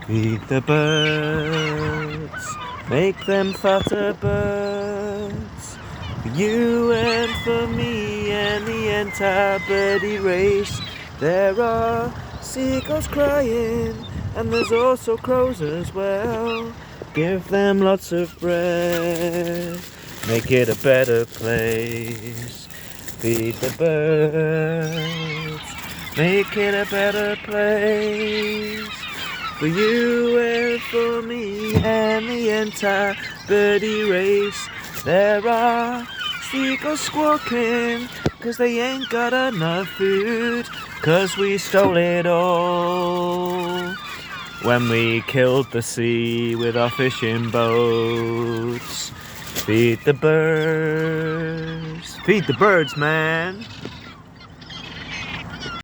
Feed the birds, make them fatter birds, for you and for me and the entire birdie race. There are seagulls crying, and there's also crows as well. Give them lots of bread, make it a better place. Feed the birds, make it a better place. For you and for me and the entire birdie race. There are seagulls squawking, 'cause they ain't got enough food, 'cause we stole it all when we killed the sea with our fishing boats. Feed the birds, man.